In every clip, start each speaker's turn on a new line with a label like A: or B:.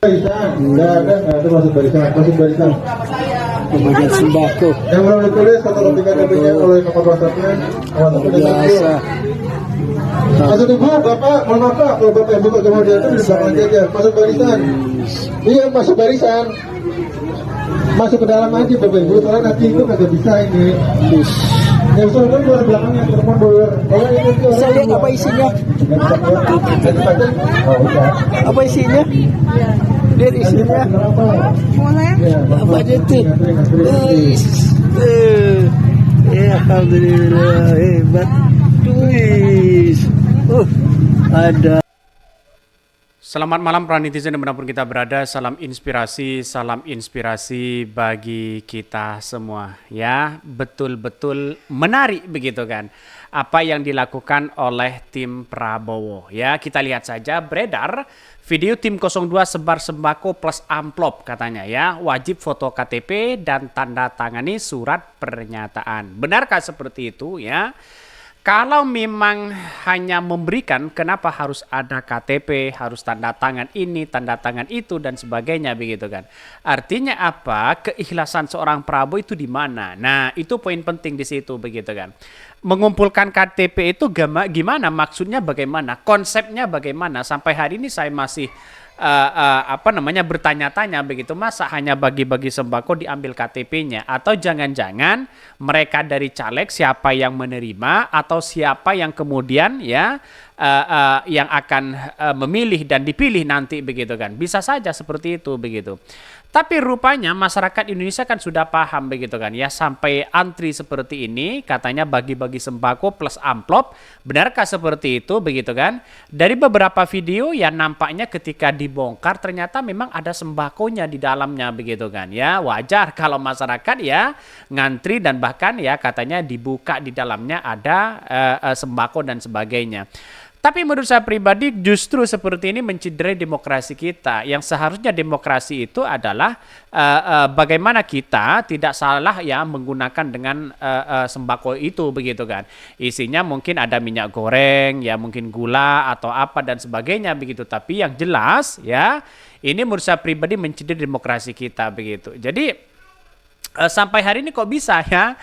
A: Nggak ada masuk barisan.
B: Pembagian sembako
A: Yang belum ditulis kata ketika KTP-nya oleh nomor WhatsApp-nya.
B: biasa.
A: Masuk ibu, bapak, mohon maaf Pak, kalau bapak ibu kemudian itu di belakang aja, masuk barisan. Iya, masuk barisan. Masuk ke dalam aja bapak ibu, soalnya nanti itu kagak bisa ini. Yang soalnya keluar belakangnya, telepon dulu.
B: Bisa lihat apa isinya?
A: Oh, udah.
B: Apa isinya? Lihat isinya. Apa aja tuh? Alhamdulillah, hebat. Tulis. Ada.
C: Selamat malam para netizen dimanapun kita berada. Salam inspirasi bagi kita semua. Ya, betul-betul menarik begitu kan. Apa yang dilakukan oleh tim Prabowo. Ya, kita lihat saja beredar video tim 02 sebar sembako plus amplop katanya ya. Wajib foto KTP dan tanda tangani surat pernyataan. Benarkah seperti itu ya? Kalau memang hanya memberikan, kenapa harus ada KTP, harus tanda tangan ini, tanda tangan itu, dan sebagainya begitu kan. Artinya apa? Keikhlasan seorang Prabowo itu di mana? Nah, itu poin penting di situ begitu kan. Mengumpulkan KTP itu gimana? Maksudnya bagaimana? Konsepnya bagaimana? Sampai hari ini saya masih bertanya-tanya begitu, masa hanya bagi-bagi sembako diambil KTP-nya, atau jangan-jangan mereka dari caleg siapa yang menerima atau siapa yang kemudian ya yang akan memilih dan dipilih nanti begitu kan, bisa saja seperti itu begitu. Tapi rupanya masyarakat Indonesia kan sudah paham begitu kan ya, sampai antri seperti ini katanya bagi-bagi sembako plus amplop. Benarkah seperti itu begitu kan? Dari beberapa video yang nampaknya ketika dibongkar ternyata memang ada sembakonya di dalamnya begitu kan ya. Wajar kalau masyarakat ya ngantri dan bahkan ya katanya dibuka di dalamnya ada sembako dan sebagainya. Tapi menurut saya pribadi justru seperti ini menciderai demokrasi kita. Yang seharusnya demokrasi itu adalah bagaimana kita tidak salah ya menggunakan dengan sembako itu begitu kan. Isinya mungkin ada minyak goreng, ya mungkin gula atau apa dan sebagainya begitu. Tapi yang jelas ya ini menurut saya pribadi menciderai demokrasi kita begitu. Jadi sampai hari ini kok bisa ya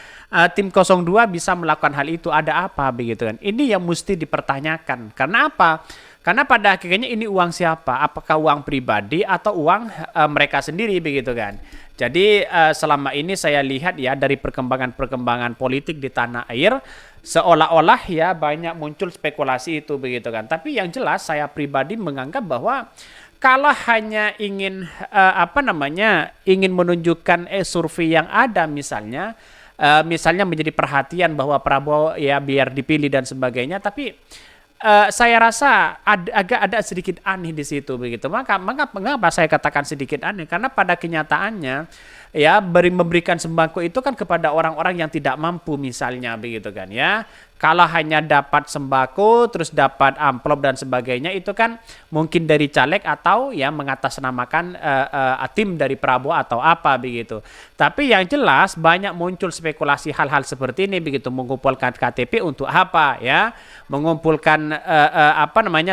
C: tim 02 bisa melakukan hal itu, ada apa begitu kan. Ini yang mesti dipertanyakan. Karena apa? Karena pada akhirnya ini uang siapa? Apakah uang pribadi atau uang mereka sendiri begitu kan. Jadi selama ini saya lihat ya dari perkembangan politik di tanah air seolah-olah ya banyak muncul spekulasi itu begitu kan. Tapi yang jelas saya pribadi menganggap bahwa kalau hanya ingin ingin menunjukkan survei yang ada misalnya menjadi perhatian bahwa Prabowo ya biar dipilih dan sebagainya, tapi saya rasa agak ada sedikit aneh di situ begitu. Mengapa saya katakan sedikit aneh? Karena pada kenyataannya ya memberikan sembako itu kan kepada orang-orang yang tidak mampu misalnya begitu kan ya. Kalau hanya dapat sembako terus dapat amplop dan sebagainya itu kan mungkin dari caleg atau ya mengatasnamakan tim dari Prabowo atau apa begitu. Tapi yang jelas banyak muncul spekulasi hal-hal seperti ini begitu, mengumpulkan KTP untuk apa ya, mengumpulkan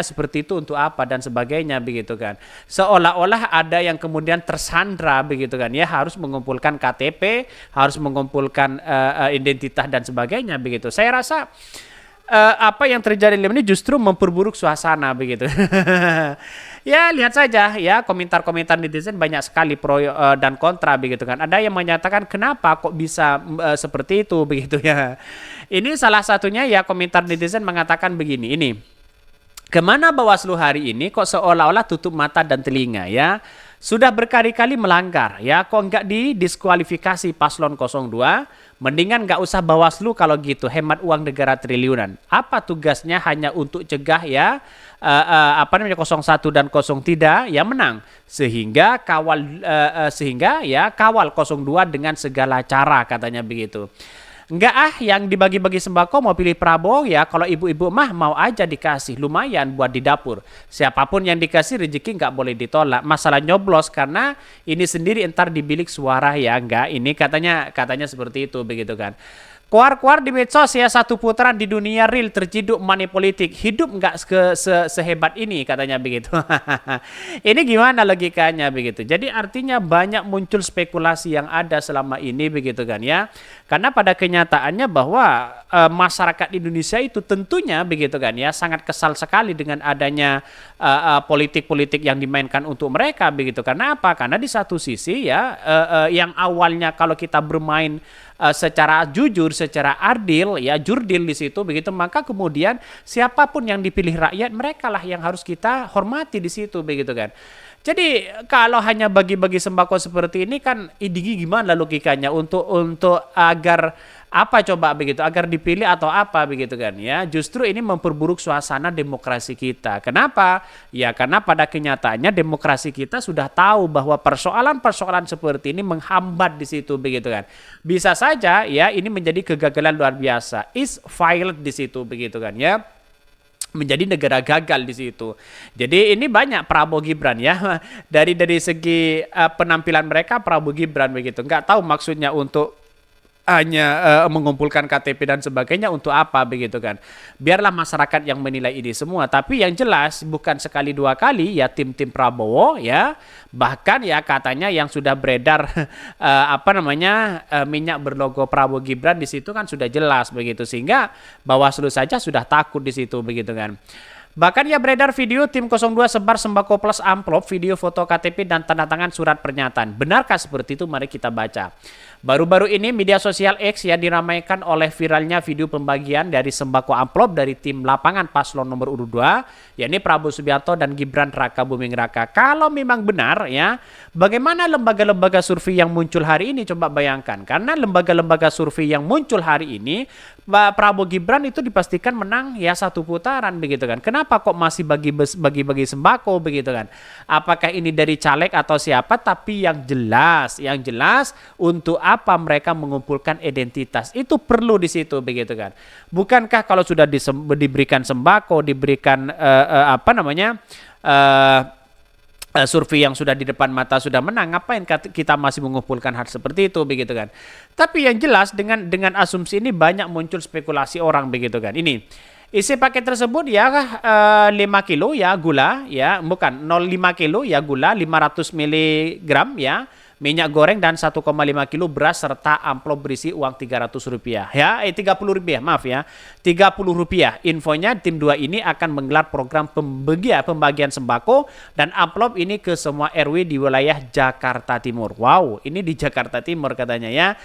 C: seperti itu untuk apa dan sebagainya begitu kan. Seolah-olah ada yang kemudian tersandra begitu kan ya, harus mengumpulkan KTP, harus mengumpulkan identitas dan sebagainya begitu. Saya rasa apa yang terjadi ini justru memperburuk suasana begitu. Ya lihat saja ya komentar-komentar netizen banyak sekali pro dan kontra begitu kan. Ada yang menyatakan kenapa kok bisa seperti itu begitu ya. Ini salah satunya ya komentar netizen mengatakan begini, ini kemana Bawaslu hari ini kok seolah-olah tutup mata dan telinga ya. Sudah berkali-kali melanggar ya, kok nggak didiskualifikasi paslon 02, mendingan nggak usah Bawaslu kalau gitu, hemat uang negara triliunan. Apa tugasnya hanya untuk cegah ya 01 dan 03 ya menang, sehingga kawal kawal 02 dengan segala cara katanya begitu. Enggak yang dibagi-bagi sembako mau pilih Prabowo ya, kalau ibu-ibu mah mau aja dikasih, lumayan buat di dapur. Siapapun yang dikasih rezeki nggak boleh ditolak. Masalah nyoblos karena ini sendiri entar di bilik suara ya, enggak ini katanya seperti itu begitu kan. Keluar-keluar di medsos ya, satu putaran di dunia real terciduk money politik. Hidup nggak sehebat ini katanya begitu. Ini gimana logikanya begitu. Jadi artinya banyak muncul spekulasi yang ada selama ini begitu kan ya. Karena pada kenyataannya bahwa masyarakat Indonesia itu tentunya begitu kan ya sangat kesal sekali dengan adanya politik-politik yang dimainkan untuk mereka begitu. Karena apa? Karena di satu sisi ya yang awalnya kalau kita bermain secara jujur, secara adil, ya jurdil di situ begitu, maka kemudian siapapun yang dipilih rakyat, mereka lah yang harus kita hormati di situ begitu kan. Jadi kalau hanya bagi-bagi sembako seperti ini kan gimana logikanya untuk agar apa coba begitu, agar dipilih atau apa begitu kan ya. Justru ini memperburuk suasana demokrasi kita. Kenapa? Ya karena pada kenyataannya demokrasi kita sudah tahu bahwa persoalan-persoalan seperti ini menghambat di situ begitu kan. Bisa saja ya ini menjadi kegagalan luar biasa. Is failed di situ begitu kan ya. Menjadi negara gagal di situ. Jadi ini banyak Prabowo Gibran ya. Dari segi penampilan mereka Prabowo Gibran begitu. Nggak tahu maksudnya untuk hanya mengumpulkan KTP dan sebagainya untuk apa begitu kan. Biarlah masyarakat yang menilai ini semua. Tapi yang jelas bukan sekali dua kali ya tim-tim Prabowo ya. Bahkan ya katanya yang sudah beredar minyak berlogo Prabowo Gibran di situ kan sudah jelas begitu. Sehingga Bawaslu saja sudah takut di situ begitu kan. Bahkan ya beredar video tim 02 sebar sembako plus amplop, video foto KTP dan tanda tangan surat pernyataan. Benarkah seperti itu? Mari kita baca. Baru-baru ini media sosial X ya diramaikan oleh viralnya video pembagian dari sembako amplop dari tim lapangan paslon nomor urut 2, yakni Prabowo Subianto dan Gibran Raka Buming Raka. Kalau memang benar ya, bagaimana lembaga-lembaga survei yang muncul hari ini? Coba bayangkan. Karena lembaga-lembaga survei yang muncul hari ini, Prabowo Gibran itu dipastikan menang ya satu putaran begitu kan. Kenapa kok masih bagi-bagi sembako begitu kan? Apakah ini dari caleg atau siapa? Tapi yang jelas untuk apa mereka mengumpulkan identitas itu perlu di situ begitu kan. Bukankah kalau sudah diberikan sembako, diberikan survei yang sudah di depan mata sudah menang, ngapain kita masih mengumpulkan hal seperti itu begitu kan. Tapi yang jelas dengan asumsi ini banyak muncul spekulasi orang begitu kan. Ini isi paket tersebut ya 5 kilo ya gula ya, bukan 0,5 kilo ya gula 500 mg ya, minyak goreng dan 1,5 kilo beras serta amplop berisi uang Rp300 ya, Rp30 maaf ya, Rp30. Infonya tim 2 ini akan menggelar program pembagian sembako dan amplop ini ke semua RW di wilayah Jakarta Timur. Wow, ini di Jakarta Timur katanya ya.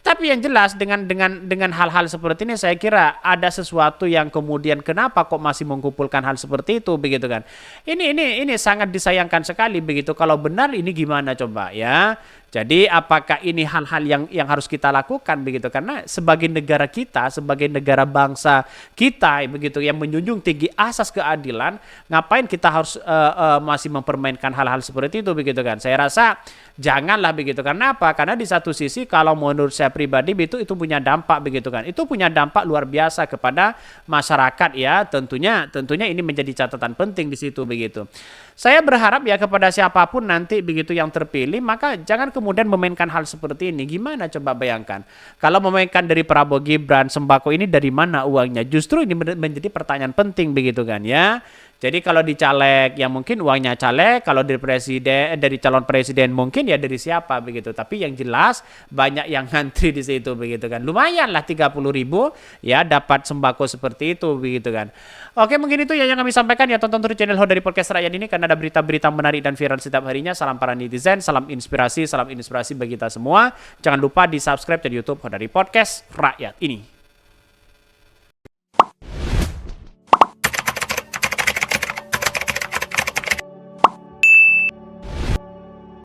C: Tapi yang jelas dengan hal-hal seperti ini saya kira ada sesuatu yang kemudian kenapa kok masih mengumpulkan hal seperti itu begitu kan. Ini sangat disayangkan sekali begitu. Kalau benar ini gimana coba ya. Jadi apakah ini hal-hal yang harus kita lakukan begitu, karena sebagai negara kita, sebagai negara bangsa kita begitu yang menjunjung tinggi asas keadilan, ngapain kita harus masih mempermainkan hal-hal seperti itu begitu kan. Saya rasa janganlah begitu. Karena apa? Karena di satu sisi kalau menurut saya pribadi itu punya dampak begitu kan. Itu punya dampak luar biasa kepada masyarakat ya. Tentunya ini menjadi catatan penting di situ begitu. Saya berharap ya kepada siapapun nanti begitu yang terpilih, maka jangan kemudian memainkan hal seperti ini. Gimana coba bayangkan? Kalau memainkan dari Prabowo Gibran, sembako ini dari mana uangnya? Justru ini menjadi pertanyaan penting begitu kan ya. Jadi kalau di caleg ya mungkin uangnya caleg, kalau dari calon presiden mungkin ya dari siapa begitu. Tapi yang jelas banyak yang ngantri di situ begitu kan. Lumayan lah 30.000 ya dapat sembako seperti itu begitu kan. Oke, mungkin itu ya yang kami sampaikan ya. Tonton terus channel Ho dari Podcast Rakyat ini karena ada berita-berita menarik dan viral setiap harinya. Salam para netizen, salam inspirasi bagi kita semua. Jangan lupa di subscribe di YouTube Ho dari Podcast Rakyat ini.